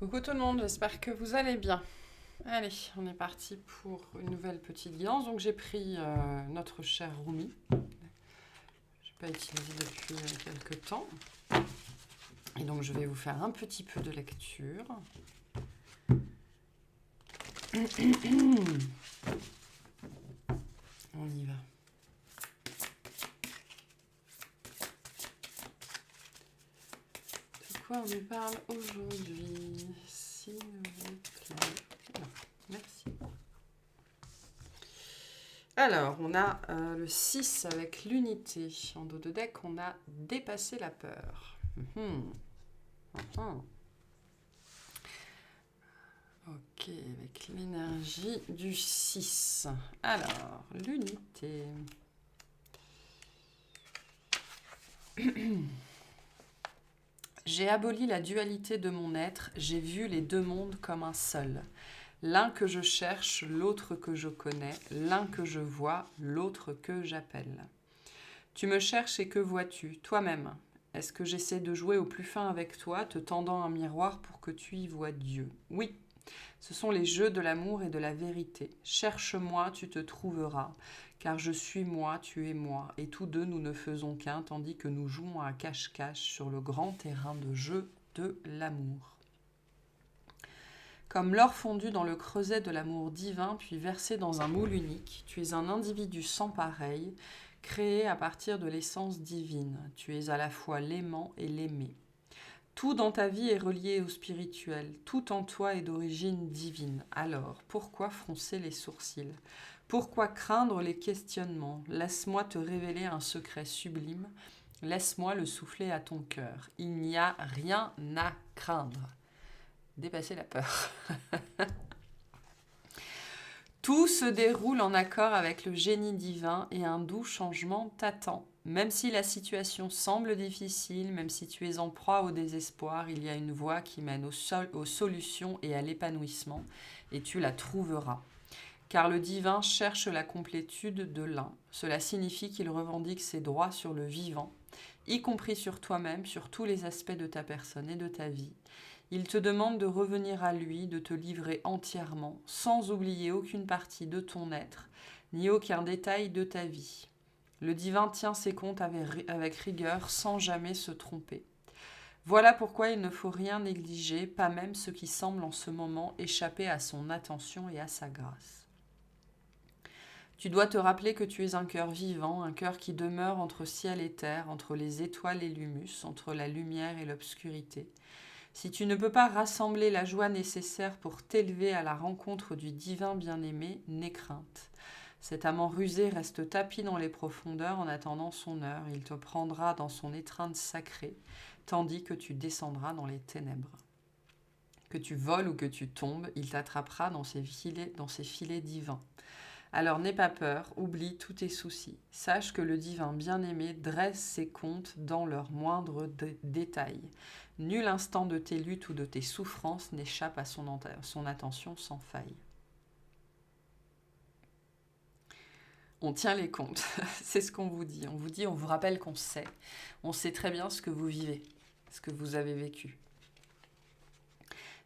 Coucou tout le monde, j'espère que vous allez bien. Allez, on est parti pour une nouvelle petite guidance. Donc j'ai pris notre cher Rumi. Je n'ai pas utilisé depuis quelques temps. Et donc je vais vous faire un petit peu de lecture. On y va. De quoi on nous parle aujourd'hui, s'il vous plaît? Non, merci. Alors, on a le 6 avec l'unité. En dos de deck, on a dépassé la peur. Ok, avec l'énergie du 6. Alors, l'unité. J'ai aboli la dualité de mon être, j'ai vu les deux mondes comme un seul. L'un que je cherche, l'autre que je connais, l'un que je vois, l'autre que j'appelle. Tu me cherches et que vois-tu, toi-même? Est-ce que j'essaie de jouer au plus fin avec toi, te tendant un miroir pour que tu y vois Dieu? Oui, ce sont les jeux de l'amour et de la vérité. Cherche-moi, tu te trouveras, car je suis moi, tu es moi, et tous deux nous ne faisons qu'un, tandis que nous jouons à cache-cache sur le grand terrain de jeu de l'amour. Comme l'or fondu dans le creuset de l'amour divin, puis versé dans un moule unique, tu es un individu sans pareil, créé à partir de l'essence divine. Tu es à la fois l'aimant et l'aimé. Tout dans ta vie est relié au spirituel, tout en toi est d'origine divine. Alors, pourquoi froncer les sourcils? Pourquoi craindre les questionnements? Laisse-moi te révéler un secret sublime, laisse-moi le souffler à ton cœur. Il n'y a rien à craindre. Dépasser la peur. Tout se déroule en accord avec le génie divin et un doux changement t'attend. Même si la situation semble difficile, même si tu es en proie au désespoir, il y a une voie qui mène aux solutions et à l'épanouissement, et tu la trouveras. Car le divin cherche la complétude de l'un. Cela signifie qu'il revendique ses droits sur le vivant, y compris sur toi-même, sur tous les aspects de ta personne et de ta vie. Il te demande de revenir à lui, de te livrer entièrement, sans oublier aucune partie de ton être, ni aucun détail de ta vie. Le divin tient ses comptes avec rigueur, sans jamais se tromper. Voilà pourquoi il ne faut rien négliger, pas même ce qui semble en ce moment échapper à son attention et à sa grâce. Tu dois te rappeler que tu es un cœur vivant, un cœur qui demeure entre ciel et terre, entre les étoiles et l'humus, entre la lumière et l'obscurité. Si tu ne peux pas rassembler la joie nécessaire pour t'élever à la rencontre du divin bien-aimé, n'aie crainte. Cet amant rusé reste tapi dans les profondeurs en attendant son heure. Il te prendra dans son étreinte sacrée, tandis que tu descendras dans les ténèbres. Que tu voles ou que tu tombes, il t'attrapera dans ses filets divins. Alors n'aie pas peur, oublie tous tes soucis. Sache que le divin bien-aimé dresse ses comptes dans leurs moindres détails. Nul instant de tes luttes ou de tes souffrances n'échappe à son attention sans faille. On tient les comptes, c'est ce qu'on vous dit. On vous rappelle qu'on sait. On sait très bien ce que vous vivez, ce que vous avez vécu.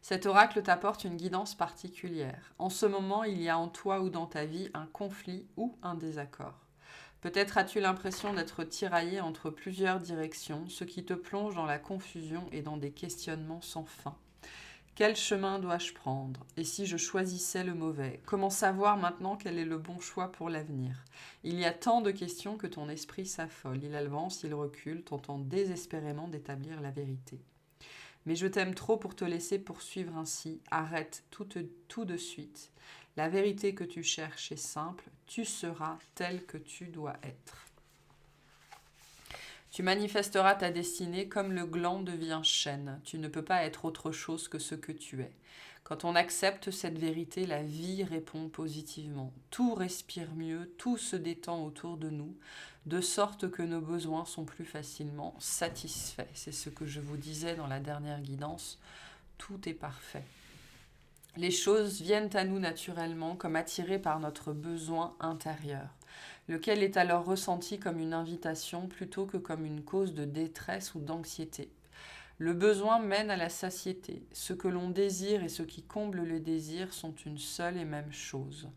Cet oracle t'apporte une guidance particulière. En ce moment, il y a en toi ou dans ta vie un conflit ou un désaccord. Peut-être as-tu l'impression d'être tiraillé entre plusieurs directions, ce qui te plonge dans la confusion et dans des questionnements sans fin. Quel chemin dois-je prendre? Et si je choisissais le mauvais? Comment savoir maintenant quel est le bon choix pour l'avenir? Il y a tant de questions que ton esprit s'affole. Il avance, il recule, tentant désespérément d'établir la vérité. Mais je t'aime trop pour te laisser poursuivre ainsi. Arrête tout de suite. La vérité que tu cherches est simple. Tu seras tel que tu dois être. Tu manifesteras ta destinée comme le gland devient chêne. Tu ne peux pas être autre chose que ce que tu es. Quand on accepte cette vérité, la vie répond positivement. Tout respire mieux, tout se détend autour de nous, de sorte que nos besoins sont plus facilement satisfaits. C'est ce que je vous disais dans la dernière guidance. Tout est parfait. Les choses viennent à nous naturellement, comme attirées par notre besoin intérieur, lequel est alors ressenti comme une invitation plutôt que comme une cause de détresse ou d'anxiété. Le besoin mène à la satiété. Ce que l'on désire et ce qui comble le désir sont une seule et même chose.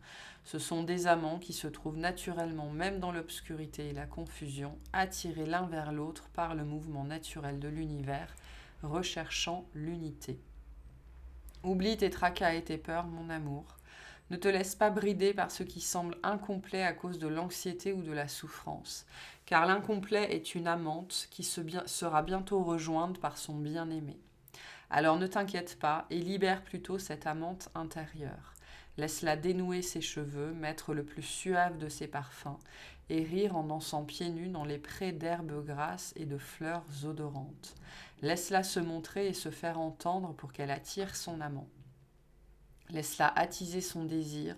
Ce sont des amants qui se trouvent naturellement, même dans l'obscurité et la confusion, attirés l'un vers l'autre par le mouvement naturel de l'univers, recherchant l'unité. Oublie tes tracas et tes peurs, mon amour. Ne te laisse pas brider par ce qui semble incomplet à cause de l'anxiété ou de la souffrance, car l'incomplet est une amante qui sera bientôt rejointe par son bien-aimé. Alors ne t'inquiète pas et libère plutôt cette amante intérieure. Laisse-la dénouer ses cheveux, mettre le plus suave de ses parfums et rire en dansant pieds nus dans les prés d'herbes grasses et de fleurs odorantes. Laisse-la se montrer et se faire entendre pour qu'elle attire son amant. Laisse-la attiser son désir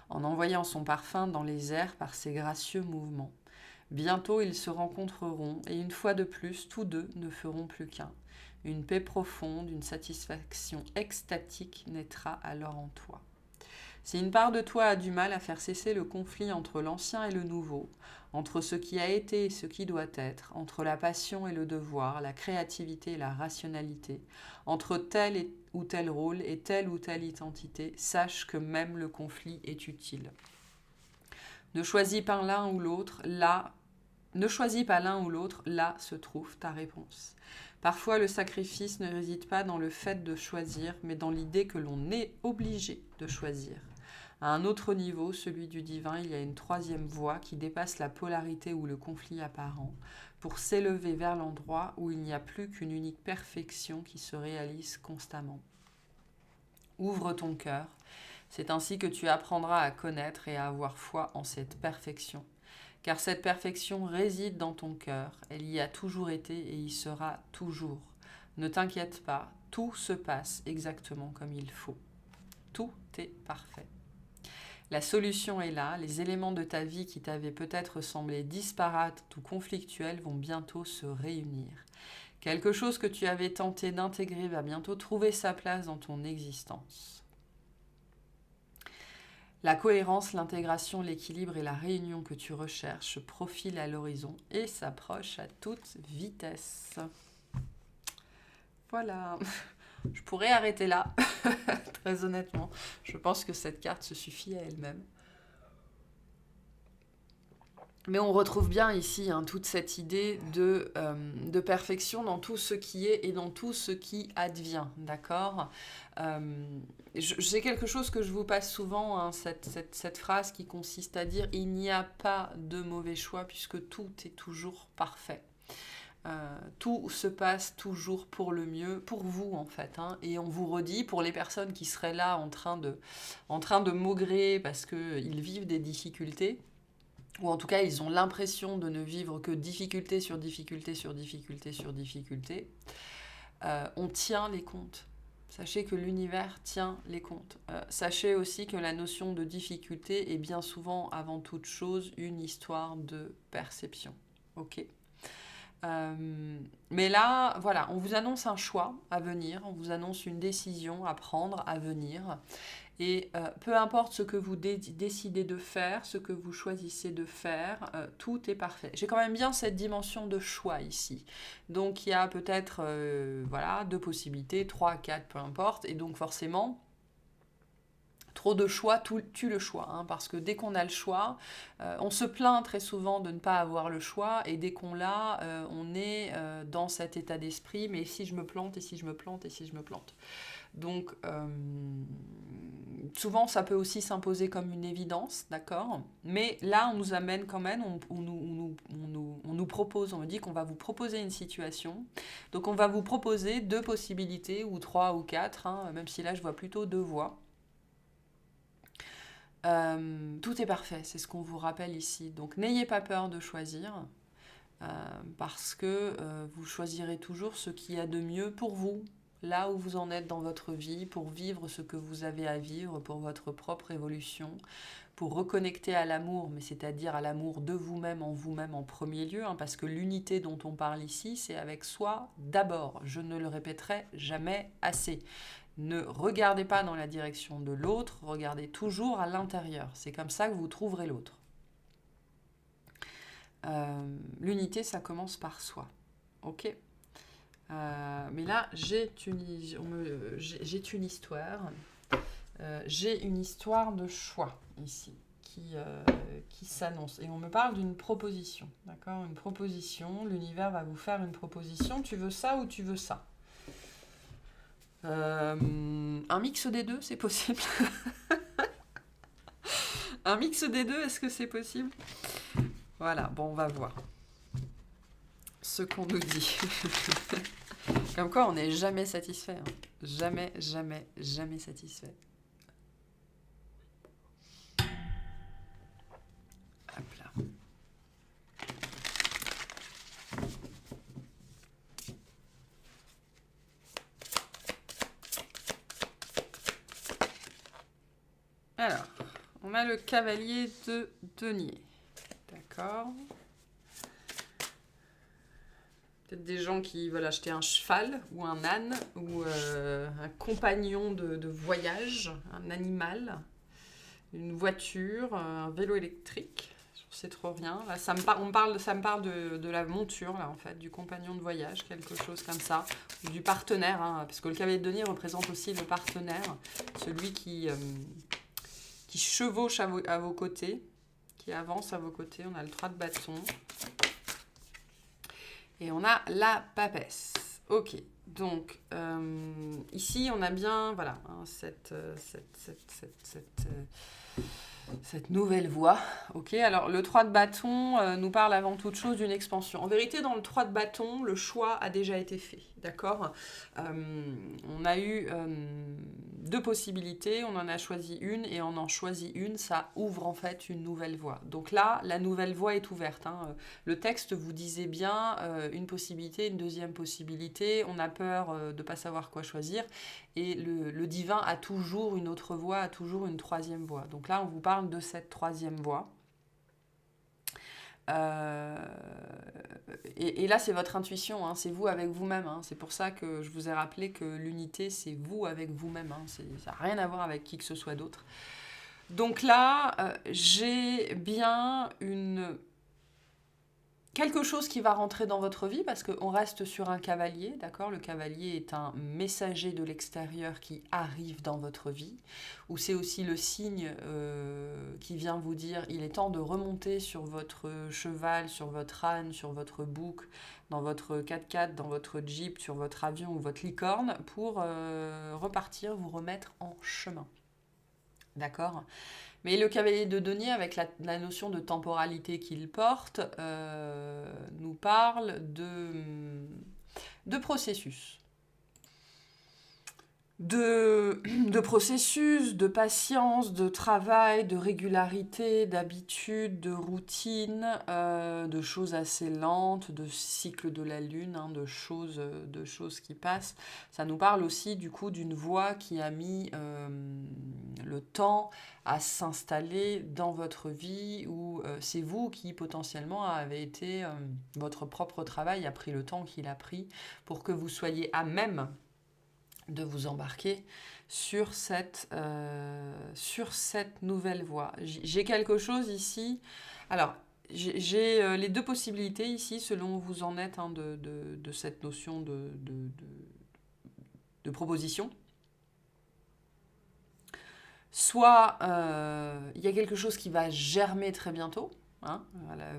en envoyant son parfum dans les airs par ses gracieux mouvements. Bientôt ils se rencontreront et une fois de plus, tous deux ne feront plus qu'un. Une paix profonde, une satisfaction extatique naîtra alors en toi. Si une part de toi a du mal à faire cesser le conflit entre l'ancien et le nouveau, entre ce qui a été et ce qui doit être, entre la passion et le devoir, la créativité et la rationalité, entre tel ou tel rôle et telle ou telle identité, sache que même le conflit est utile. Ne choisis pas l'un ou l'autre, là se trouve ta réponse. Parfois, le sacrifice ne réside pas dans le fait de choisir, mais dans l'idée que l'on est obligé de choisir. À un autre niveau, celui du divin, il y a une troisième voie qui dépasse la polarité ou le conflit apparent pour s'élever vers l'endroit où il n'y a plus qu'une unique perfection qui se réalise constamment. Ouvre ton cœur, c'est ainsi que tu apprendras à connaître et à avoir foi en cette perfection. Car cette perfection réside dans ton cœur, elle y a toujours été et y sera toujours. Ne t'inquiète pas, tout se passe exactement comme il faut. Tout est parfait. La solution est là, les éléments de ta vie qui t'avaient peut-être semblé disparates ou conflictuels vont bientôt se réunir. Quelque chose que tu avais tenté d'intégrer va bientôt trouver sa place dans ton existence. La cohérence, l'intégration, l'équilibre et la réunion que tu recherches profilent à l'horizon et s'approchent à toute vitesse. Voilà. Je pourrais arrêter là, très honnêtement. Je pense que cette carte se suffit à elle-même. Mais on retrouve bien ici toute cette idée de perfection dans tout ce qui est et dans tout ce qui advient, d'accord. C'est quelque chose que je vous passe souvent, cette phrase qui consiste à dire « il n'y a pas de mauvais choix puisque tout est toujours parfait ». Tout se passe toujours pour le mieux, pour vous en fait. Et on vous redit, pour les personnes qui seraient là en train de maugréer parce qu'ils vivent des difficultés, ou en tout cas ils ont l'impression de ne vivre que difficulté sur difficulté sur difficulté sur difficulté, on tient les comptes. Sachez que l'univers tient les comptes. Sachez aussi que la notion de difficulté est bien souvent, avant toute chose, une histoire de perception. Ok ? Mais là, voilà, on vous annonce un choix à venir, on vous annonce une décision à prendre à venir. Et peu importe ce que vous décidez de faire, ce que vous choisissez de faire, tout est parfait. J'ai quand même bien cette dimension de choix ici. Donc il y a peut-être deux possibilités, 3, 4, peu importe. Et donc forcément, trop de choix tue le choix, parce que dès qu'on a le choix, on se plaint très souvent de ne pas avoir le choix, et dès qu'on l'a, on est dans cet état d'esprit, mais si je me plante, et si je me plante, et si je me plante. Donc, souvent, ça peut aussi s'imposer comme une évidence, d'accord ? Mais là, on nous amène quand même, on nous propose, on me dit qu'on va vous proposer une situation. Donc, on va vous proposer 2 possibilités, ou 3 ou 4, même si là, je vois plutôt 2 voies. Tout est parfait, c'est ce qu'on vous rappelle ici. Donc n'ayez pas peur de choisir, parce que vous choisirez toujours ce qu'il y a de mieux pour vous, là où vous en êtes dans votre vie, pour vivre ce que vous avez à vivre, pour votre propre évolution, pour reconnecter à l'amour, mais c'est-à-dire à l'amour de vous-même en premier lieu, parce que l'unité dont on parle ici, c'est avec soi d'abord. Je ne le répéterai jamais assez. Ne regardez pas dans la direction de l'autre, regardez toujours à l'intérieur. C'est comme ça que vous trouverez l'autre. L'unité, ça commence par soi. Ok ? Mais là, j'ai une histoire. J'ai une histoire de choix ici qui s'annonce. Et on me parle d'une proposition. D'accord? Une proposition. L'univers va vous faire une proposition. Tu veux ça ou tu veux ça? Un mix des deux, c'est possible? Un mix des deux, est-ce que c'est possible? Voilà, bon, on va voir ce qu'on nous dit. Comme quoi, on n'est jamais satisfait. Hein. Jamais, jamais, jamais satisfait. Hop là. Alors, on a le cavalier de denier. D'accord. Peut-être des gens qui veulent acheter un cheval ou un âne ou un compagnon de voyage, un animal, une voiture, un vélo électrique. Je sais trop rien. Là, ça me parle de la monture, là, en fait, du compagnon de voyage, quelque chose comme ça, ou du partenaire, hein, parce que le cavalier de denier représente aussi le partenaire, celui qui chevauche à vos côtés, qui avance à vos côtés. On a le 3 de bâton. Et on a la papesse. Ok, donc ici on a bien voilà, hein, cette nouvelle voie. Ok, alors le 3 de bâton nous parle avant toute chose d'une expansion. En vérité, dans le 3 de bâton, le choix a déjà été fait. D'accord. On a eu deux possibilités, on en a choisi une et on en choisit une, ça ouvre en fait une nouvelle voie. Donc là, la nouvelle voie est ouverte. Hein. Le texte vous disait bien une possibilité, une deuxième possibilité, on a peur de ne pas savoir quoi choisir et le divin a toujours une autre voie, a toujours une troisième voie. Donc là, on vous parle de cette troisième voie. Et là, c'est votre intuition, hein, c'est vous avec vous-même. Hein. C'est pour ça que je vous ai rappelé que l'unité, c'est vous avec vous-même. Hein. Ça n'a rien à voir avec qui que ce soit d'autre. Donc là, j'ai bien quelque chose qui va rentrer dans votre vie parce qu'on reste sur un cavalier, d'accord? Le cavalier est un messager de l'extérieur qui arrive dans votre vie, ou c'est aussi le signe qui vient vous dire il est temps de remonter sur votre cheval, sur votre âne, sur votre bouc, dans votre 4x4, dans votre jeep, sur votre avion ou votre licorne pour repartir, vous remettre en chemin. D'accord? Mais le cavalier de denier, avec la notion de temporalité qu'il porte, nous parle de processus. De processus, de patience, de travail, de régularité, d'habitude, de routine, de choses assez lentes, de cycle de la lune, hein, de choses qui passent. Ça nous parle aussi du coup d'une voie qui a mis le temps à s'installer dans votre vie, où c'est vous qui potentiellement avez été votre propre travail, a pris le temps qu'il a pris pour que vous soyez à même de vous embarquer sur cette nouvelle voie. J'ai quelque chose ici. Alors, j'ai les deux possibilités ici, selon où vous en êtes, hein, de cette notion de proposition. Soit il y a quelque chose qui va germer très bientôt, hein,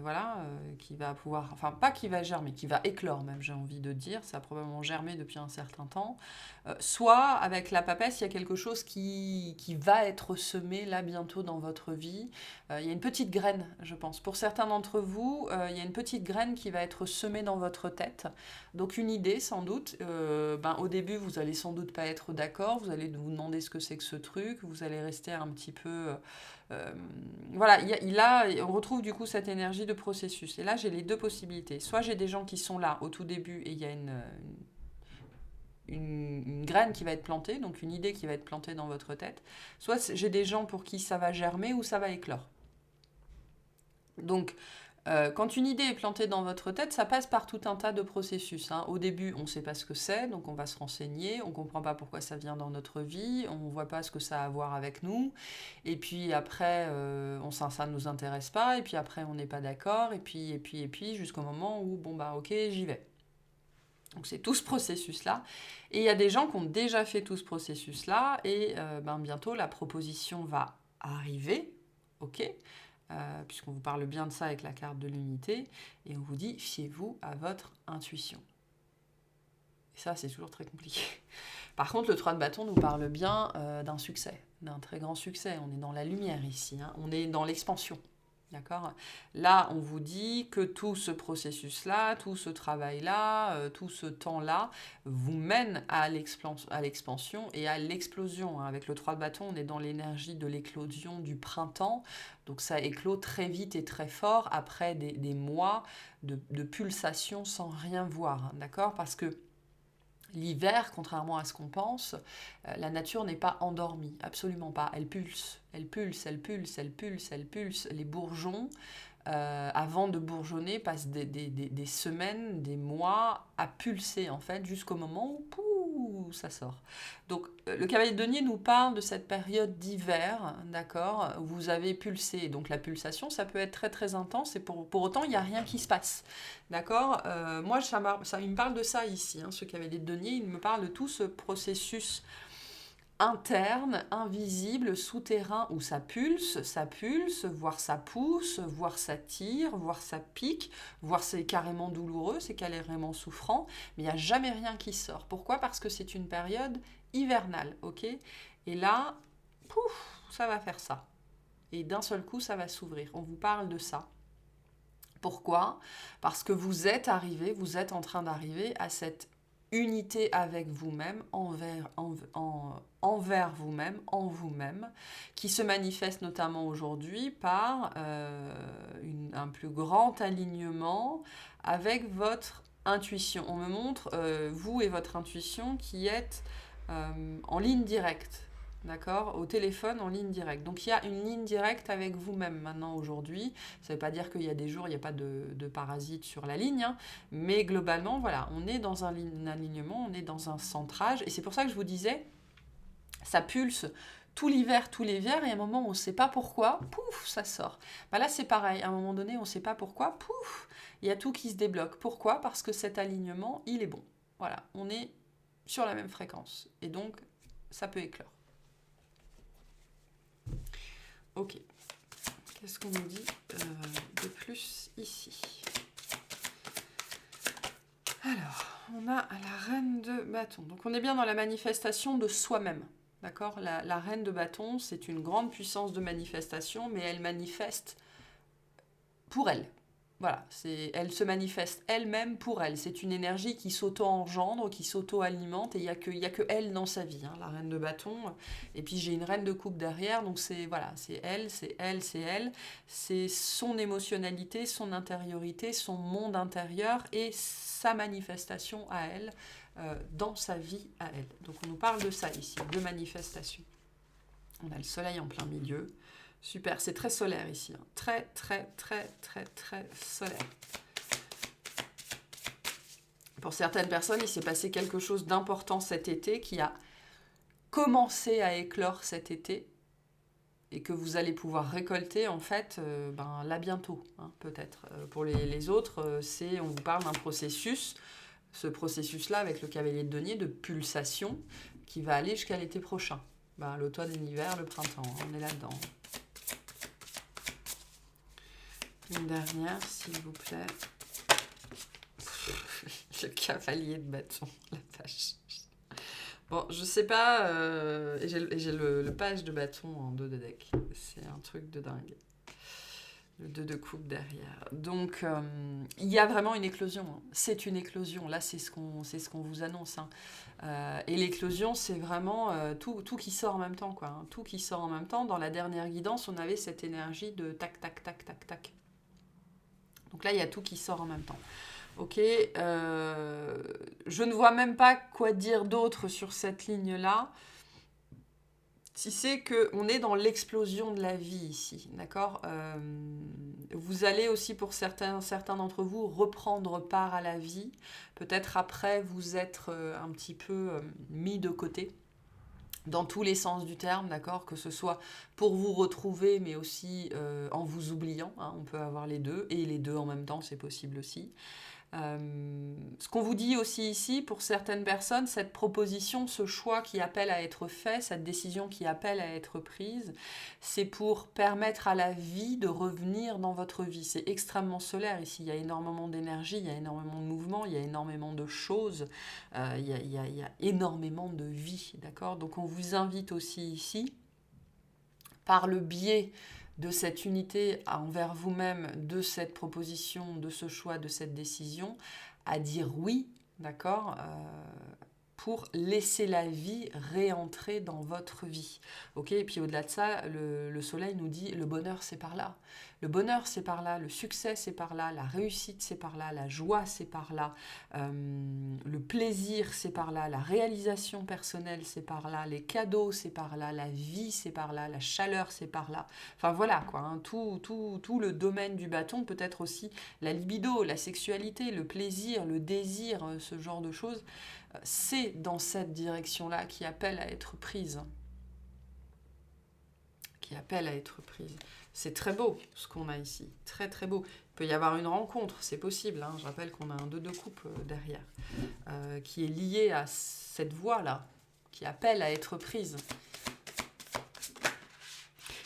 voilà, qui va pouvoir, enfin pas qui va germer, qui va éclore même, j'ai envie de dire, ça a probablement germé depuis un certain temps. Soit avec la papesse, il y a quelque chose qui va être semé là bientôt dans votre vie. Il y a une petite graine, je pense. Pour certains d'entre vous, il y a une petite graine qui va être semée dans votre tête. Donc une idée sans doute. Au début, vous allez sans doute pas être d'accord, vous allez vous demander ce que c'est que ce truc, vous allez rester un petit peu... voilà, on retrouve du coup cette énergie de processus. Et là, j'ai les deux possibilités. Soit j'ai des gens qui sont là au tout début et il y a une graine qui va être plantée, donc une idée qui va être plantée dans votre tête. Soit j'ai des gens pour qui ça va germer ou ça va éclore. Donc, quand une idée est plantée dans votre tête, ça passe par tout un tas de processus. Hein. Au début, on ne sait pas ce que c'est, donc on va se renseigner, on ne comprend pas pourquoi ça vient dans notre vie, on ne voit pas ce que ça a à voir avec nous, et puis après, ça ne nous intéresse pas, et puis après, on n'est pas d'accord, et puis, jusqu'au moment où, bon, bah ok, j'y vais. Donc c'est tout ce processus-là. Et il y a des gens qui ont déjà fait tout ce processus-là, et bientôt la proposition va arriver, ok, puisqu'on vous parle bien de ça avec la carte de l'unité, et on vous dit, fiez-vous à votre intuition. Et ça, c'est toujours très compliqué. Par contre, le 3 de bâton nous parle bien d'un succès, d'un très grand succès. On est dans la lumière ici, hein. On est dans l'expansion. D'accord ? Là, on vous dit que tout ce processus-là, tout ce travail-là, tout ce temps-là vous mène à l'expansion et à l'explosion. Avec le 3 de bâton, on est dans l'énergie de l'éclosion du printemps. Donc ça éclot très vite et très fort après des mois de pulsation sans rien voir. D'accord ? Parce que l'hiver, contrairement à ce qu'on pense, la nature n'est pas endormie, absolument pas. Elle pulse, elle pulse, elle pulse, elle pulse, elle pulse. Les bourgeons, avant de bourgeonner, passent des semaines, des mois à pulser, en fait, jusqu'au moment où pouh, ça sort. Donc, le cavalier de denier nous parle de cette période d'hiver, d'accord, où vous avez pulsé. Donc, la pulsation, ça peut être très, très intense, et pour autant, il n'y a rien qui se passe. D'accord. Moi, il me parle de ça ici, hein, ce cavalier de denier, il me parle de tout ce processus interne, invisible, souterrain, où ça pulse, voire ça pousse, voire ça tire, voire ça pique, voire c'est carrément douloureux, c'est carrément souffrant, mais il n'y a jamais rien qui sort. Pourquoi ? Parce que c'est une période hivernale, ok ? Et là, pouf, ça va faire ça. Et d'un seul coup, ça va s'ouvrir. On vous parle de ça. Pourquoi ? Parce que vous êtes en train d'arriver à cette unité avec vous-même, envers vous-même, en vous-même, qui se manifeste notamment aujourd'hui par un plus grand alignement avec votre intuition. On me montre, vous et votre intuition, qui êtes en ligne directe. D'accord ? Au téléphone, en ligne directe. Donc il y a une ligne directe avec vous-même maintenant aujourd'hui. Ça ne veut pas dire qu'il y a des jours, il n'y a pas de parasites sur la ligne, hein, mais globalement, voilà, on est dans un alignement, on est dans un centrage. Et c'est pour ça que je vous disais, ça pulse tout l'hiver, et à un moment, on ne sait pas pourquoi, pouf, ça sort. Là, c'est pareil. À un moment donné, on ne sait pas pourquoi, pouf, il y a tout qui se débloque. Pourquoi ? Parce que cet alignement, il est bon. Voilà, on est sur la même fréquence. Et donc, ça peut éclore. Ok. Qu'est-ce qu'on nous dit de plus ici ? Alors, on a la reine de bâton. Donc, on est bien dans la manifestation de soi-même. D'accord ? La reine de bâton, c'est une grande puissance de manifestation, mais elle manifeste pour elle. Voilà, elle se manifeste elle-même pour elle. C'est une énergie qui s'auto-engendre, qui s'auto-alimente, et il n'y a que elle dans sa vie, hein, la reine de bâton. Et puis j'ai une reine de coupe derrière, donc c'est elle, c'est elle, c'est elle. C'est son émotionnalité, son intériorité, son monde intérieur et sa manifestation à elle, dans sa vie à elle. Donc on nous parle de ça ici, de manifestation. On a le soleil en plein milieu. Super, c'est très solaire ici. Hein. Très, très, très, très, très solaire. Pour certaines personnes, il s'est passé quelque chose d'important cet été qui a commencé à éclore cet été et que vous allez pouvoir récolter en fait là bientôt, hein, peut-être. Pour les autres, on vous parle d'un processus, ce processus-là avec le cavalier de denier de pulsation qui va aller jusqu'à l'été prochain. L'automne, l'hiver, le printemps, hein, on est là-dedans. Une dernière, s'il vous plaît. Le cavalier de bâton, la vache. Bon, je sais pas, j'ai le page de bâton en dos de deck. C'est un truc de dingue. Le 2 de coupe derrière. Donc, il y a vraiment une éclosion. Hein. C'est une éclosion. Là, c'est ce qu'on vous annonce. Hein. Et l'éclosion, c'est vraiment tout qui sort en même temps. Quoi, hein. Tout qui sort en même temps. Dans la dernière guidance, on avait cette énergie de tac, tac, tac, tac, tac. Donc là, il y a tout qui sort en même temps. Ok, je ne vois même pas quoi dire d'autre sur cette ligne-là, si c'est qu'on est dans l'explosion de la vie ici, d'accord ? Vous allez aussi, pour certains d'entre vous, reprendre part à la vie. Peut-être après vous être un petit peu mis de côté, dans tous les sens du terme, d'accord ? Que ce soit pour vous retrouver, mais aussi en vous oubliant. Hein, on peut avoir les deux, et les deux en même temps, c'est possible aussi. Ce qu'on vous dit aussi ici, pour certaines personnes, cette proposition, ce choix qui appelle à être fait, cette décision qui appelle à être prise, c'est pour permettre à la vie de revenir dans votre vie. C'est extrêmement solaire ici, il y a énormément d'énergie, il y a énormément de mouvement, il y a énormément de choses, il y a énormément de vie, d'accord? Donc on vous invite aussi ici, par le biais de cette unité envers vous-même, de cette proposition, de ce choix, de cette décision, à dire oui, d'accord, pour laisser la vie réentrer dans votre vie. Ok, et puis au-delà de ça, le soleil nous dit le bonheur c'est par là. Le bonheur c'est par là, le succès c'est par là, la réussite c'est par là, la joie c'est par là, le plaisir c'est par là, la réalisation personnelle c'est par là, les cadeaux c'est par là, la vie c'est par là, la chaleur c'est par là. Enfin voilà quoi, hein, tout le domaine du bâton, peut-être aussi la libido, la sexualité, le plaisir, le désir, ce genre de choses. C'est dans cette direction-là qui appelle à être prise. Qui appelle à être prise. C'est très beau ce qu'on a ici, très très beau. Il peut y avoir une rencontre, c'est possible. Hein. Je rappelle qu'on a un 2 de coupe derrière, qui est lié à cette voie-là, qui appelle à être prise.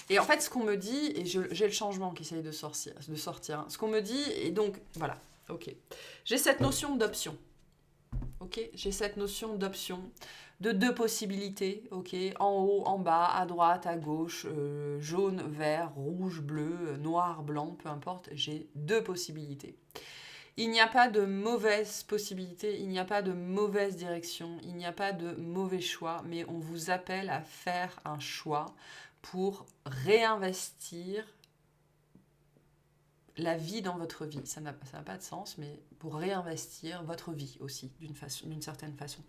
Et en fait, ce qu'on me dit, et j'ai le changement qui essaye de sortir, hein. Ce qu'on me dit, et donc, voilà, ok. J'ai cette notion d'option. Ok, j'ai cette notion d'option, de 2 possibilités, ok, en haut, en bas, à droite, à gauche, jaune, vert, rouge, bleu, noir, blanc, peu importe, j'ai 2 possibilités. Il n'y a pas de mauvaise possibilité, il n'y a pas de mauvaise direction, il n'y a pas de mauvais choix, mais on vous appelle à faire un choix pour réinvestir la vie dans votre vie. Ça n'a pas de sens, mais pour réinvestir votre vie aussi, d'une certaine façon.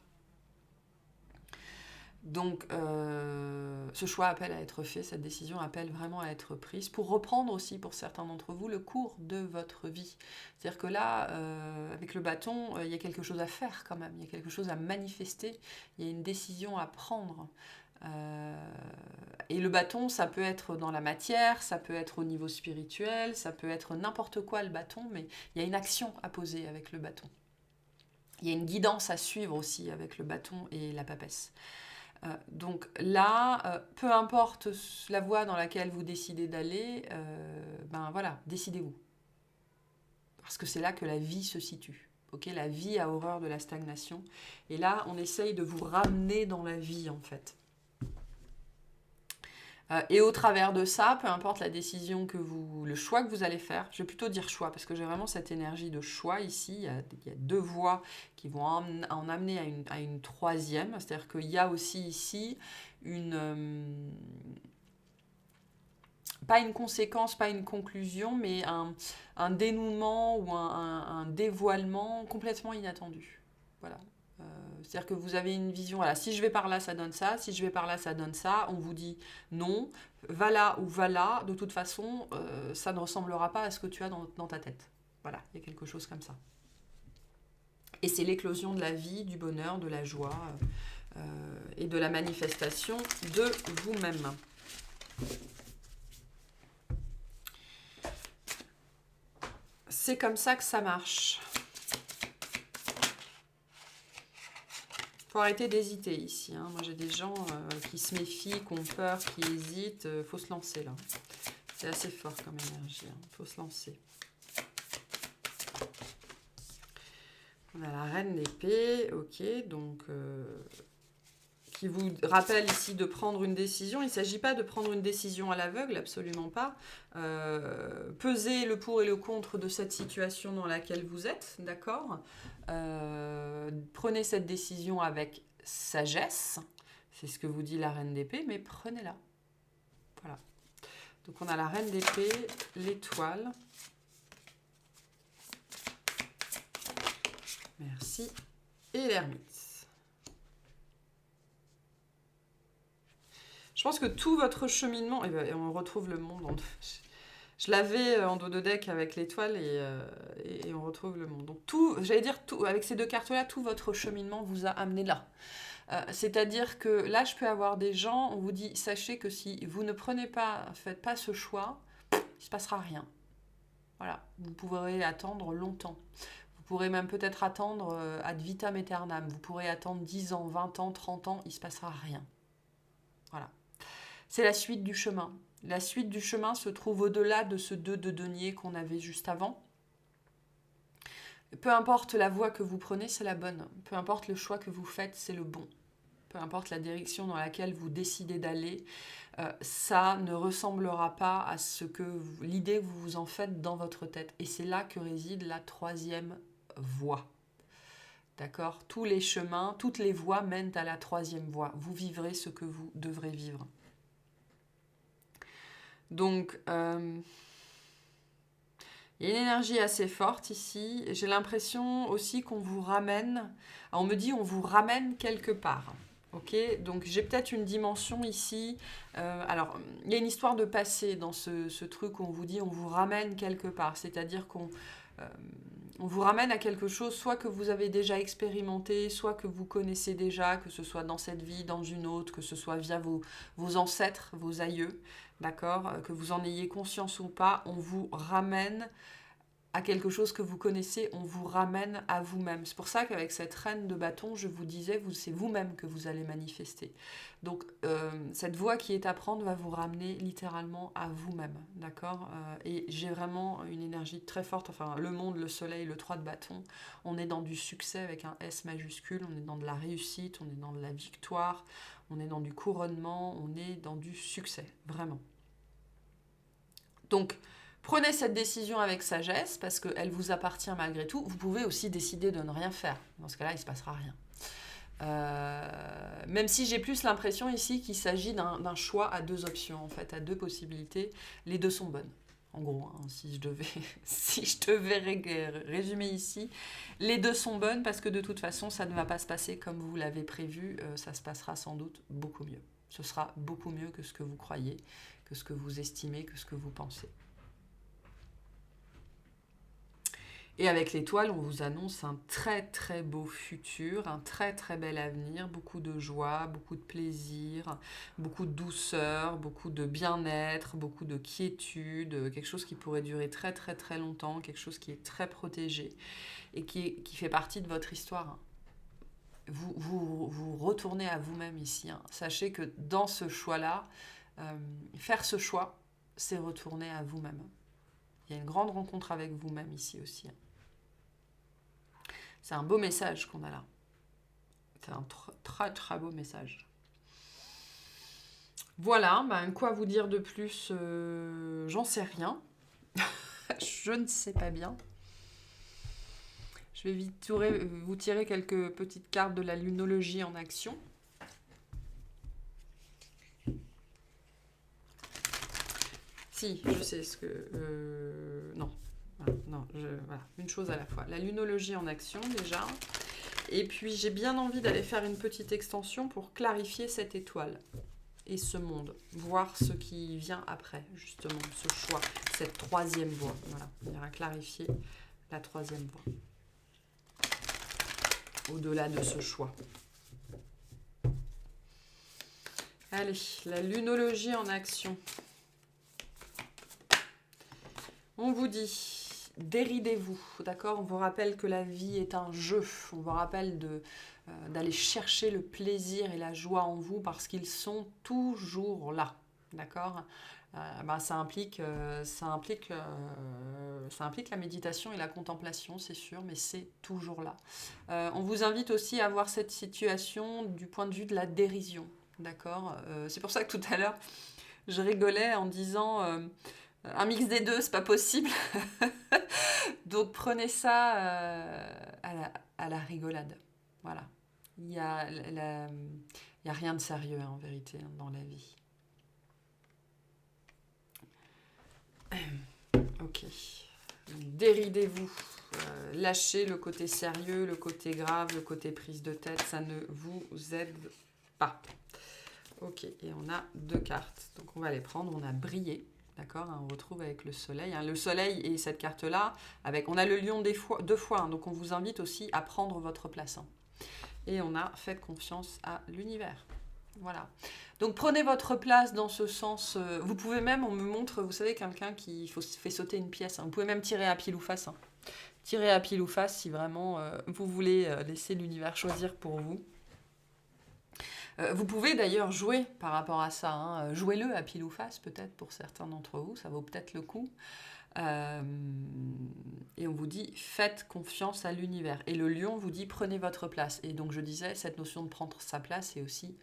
Donc, ce choix appelle à être fait, cette décision appelle vraiment à être prise, pour reprendre aussi, pour certains d'entre vous, le cours de votre vie. C'est-à-dire que là, avec le bâton, il y a quelque chose à faire quand même, il y a quelque chose à manifester, il y a une décision à prendre. Et le bâton, ça peut être dans la matière, ça peut être au niveau spirituel, ça peut être n'importe quoi le bâton, mais il y a une action à poser avec le bâton. Il y a une guidance à suivre aussi avec le bâton et la papesse. Donc là, peu importe la voie dans laquelle vous décidez d'aller, ben voilà, décidez-vous. Parce que c'est là que la vie se situe. Okay, la vie a horreur de la stagnation. Et là, on essaye de vous ramener dans la vie, en fait. Et au travers de ça, peu importe la décision le choix que vous allez faire, je vais plutôt dire choix, parce que j'ai vraiment cette énergie de choix ici, il y a 2 voies qui vont en amener à une troisième, c'est-à-dire qu'il y a aussi ici pas une conséquence, pas une conclusion, mais un dénouement ou un dévoilement complètement inattendu. Voilà. C'est-à-dire que vous avez une vision, voilà, si je vais par là, ça donne ça, si je vais par là, ça donne ça, on vous dit non, va là ou va là, de toute façon, ça ne ressemblera pas à ce que tu as dans ta tête. Voilà, il y a quelque chose comme ça. Et c'est l'éclosion de la vie, du bonheur, de la joie et de la manifestation de vous-même. C'est comme ça que ça marche. Faut arrêter d'hésiter ici. Hein. Moi, j'ai des gens qui se méfient, qui ont peur, qui hésitent. Faut se lancer là. C'est assez fort comme énergie. Hein. Faut se lancer. On a la reine d'épée. Ok, donc qui vous rappelle ici de prendre une décision. Il ne s'agit pas de prendre une décision à l'aveugle, absolument pas. Pesez le pour et le contre de cette situation dans laquelle vous êtes, d'accord ? Prenez cette décision avec sagesse, c'est ce que vous dit la reine d'épée, mais prenez-la. Voilà. Donc on a la reine d'épée, l'étoile. Merci. Et l'ermite. Je pense que tout votre cheminement, et on retrouve le monde. Je l'avais en dos de deck avec l'étoile et on retrouve le monde. Donc j'allais dire tout, avec ces 2 cartes-là, tout votre cheminement vous a amené là. C'est-à-dire que là, je peux avoir des gens, on vous dit, sachez que si vous ne faites pas ce choix, il ne se passera rien. Voilà, vous pourrez attendre longtemps. Vous pourrez même peut-être attendre ad vitam aeternam. Vous pourrez attendre 10 ans, 20 ans, 30 ans, il ne se passera rien. Voilà. C'est la suite du chemin. La suite du chemin se trouve au-delà de ce 2 de denier qu'on avait juste avant. Peu importe la voie que vous prenez, c'est la bonne. Peu importe le choix que vous faites, c'est le bon. Peu importe la direction dans laquelle vous décidez d'aller, ça ne ressemblera pas à l'idée que vous vous en faites dans votre tête. Et c'est là que réside la troisième voie. D'accord? Tous les chemins, toutes les voies mènent à la troisième voie. Vous vivrez ce que vous devrez vivre. Donc, il y a une énergie assez forte ici. J'ai l'impression aussi qu'on vous ramène. On me dit on vous ramène quelque part. Ok, donc j'ai peut-être une dimension ici. Alors, il y a une histoire de passé dans ce truc où on vous dit on vous ramène quelque part. C'est-à-dire qu'on vous ramène à quelque chose, soit que vous avez déjà expérimenté, soit que vous connaissez déjà, que ce soit dans cette vie, dans une autre, que ce soit via vos ancêtres, vos aïeux, d'accord, que vous en ayez conscience ou pas, on vous ramène à quelque chose que vous connaissez, on vous ramène à vous-même. C'est pour ça qu'avec cette reine de bâton, je vous disais, c'est vous-même que vous allez manifester. Donc, cette voie qui est à prendre va vous ramener littéralement à vous-même, d'accord? Et j'ai vraiment une énergie très forte, enfin, le monde, le soleil, le 3 de bâton, on est dans du succès avec un S majuscule, on est dans de la réussite, on est dans de la victoire, on est dans du couronnement, on est dans du succès, vraiment. Donc, prenez cette décision avec sagesse parce qu'elle vous appartient malgré tout. Vous pouvez aussi décider de ne rien faire. Dans ce cas-là, il ne se passera rien. Même si j'ai plus l'impression ici qu'il s'agit d'un choix à 2 options, en fait, à 2 possibilités. Les 2 sont bonnes. En gros, hein, si je devais résumer ici, les 2 sont bonnes parce que de toute façon, ça ne va pas se passer comme vous l'avez prévu. Ça se passera sans doute beaucoup mieux. Ce sera beaucoup mieux que ce que vous croyez, que ce que vous estimez, que ce que vous pensez. Et avec l'étoile, on vous annonce un très très beau futur, un très très bel avenir, beaucoup de joie, beaucoup de plaisir, beaucoup de douceur, beaucoup de bien-être, beaucoup de quiétude, quelque chose qui pourrait durer très très très longtemps, quelque chose qui est très protégé et qui fait partie de votre histoire. Vous retournez à vous-même ici. Sachez que dans ce choix-là, faire ce choix, c'est retourner à vous-même. Il y a une grande rencontre avec vous-même ici aussi. C'est un beau message qu'on a là. C'est un très très beau message. Voilà, quoi vous dire de plus? J'en sais rien. Je ne sais pas bien. Je vais vite vous tirer quelques petites cartes de la lunologie en action. Si, je sais ce que... non. Voilà, une chose à la fois. La lunologie en action déjà. Et puis j'ai bien envie d'aller faire une petite extension pour clarifier cette étoile et ce monde. Voir ce qui vient après, justement, ce choix, cette troisième voie. Voilà, on ira clarifier la troisième voie. Au-delà de ce choix. Allez, la lunologie en action. On vous dit, déridez-vous, d'accord? On vous rappelle que la vie est un jeu. On vous rappelle d'aller chercher le plaisir et la joie en vous parce qu'ils sont toujours là, d'accord? Ça implique la méditation et la contemplation, c'est sûr, mais c'est toujours là. On vous invite aussi à voir cette situation du point de vue de la dérision, d'accord? C'est pour ça que tout à l'heure, je rigolais en disant... un mix des deux, c'est pas possible. Donc prenez ça à la rigolade. Voilà. Il y a rien de sérieux en vérité dans la vie. Ok. Déridez-vous. Lâchez le côté sérieux, le côté grave, le côté prise de tête. Ça ne vous aide pas. Ok. Et on a 2 cartes. Donc on va les prendre. On a brillé. D'accord, on retrouve avec le soleil. Le soleil et cette carte-là, on a le lion 2 fois, donc on vous invite aussi à prendre votre place. Et on a fait confiance à l'univers. Voilà. Donc prenez votre place dans ce sens. Vous pouvez même, on me montre, vous savez, quelqu'un qui fait sauter une pièce. Vous pouvez même tirer à pile ou face. Tirez à pile ou face si vraiment vous voulez laisser l'univers choisir pour vous. Vous pouvez d'ailleurs jouer par rapport à ça, hein. Jouez-le à pile ou face peut-être pour certains d'entre vous, ça vaut peut-être le coup. Et on vous dit faites confiance à l'univers. Et le lion vous dit prenez votre place. Et donc je disais, cette notion de prendre sa place, c'est aussi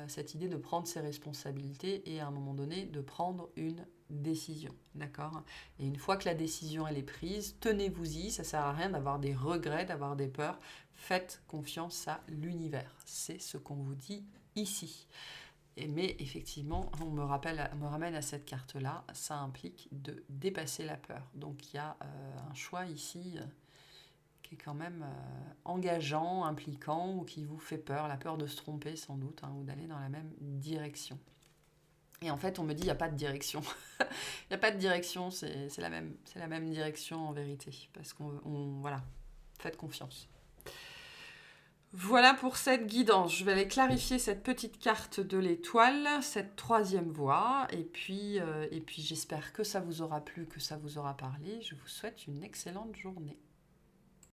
cette idée de prendre ses responsabilités et à un moment donné de prendre une décision. D'accord ? Et une fois que la décision elle est prise, tenez-vous-y, ça sert à rien d'avoir des regrets, d'avoir des peurs. Faites confiance à l'univers. C'est ce qu'on vous dit ici. Mais effectivement, on me ramène à cette carte-là, ça implique de dépasser la peur. Donc il y a un choix ici qui est quand même engageant, impliquant, ou qui vous fait peur, la peur de se tromper sans doute, hein, ou d'aller dans la même direction. Et en fait, on me dit, il n'y a pas de direction. Il n'y a pas de direction, c'est la même direction en vérité. Parce voilà, faites confiance. Voilà pour cette guidance. Je vais aller clarifier cette petite carte de l'étoile, cette troisième voie. Et puis j'espère que ça vous aura plu, que ça vous aura parlé. Je vous souhaite une excellente journée.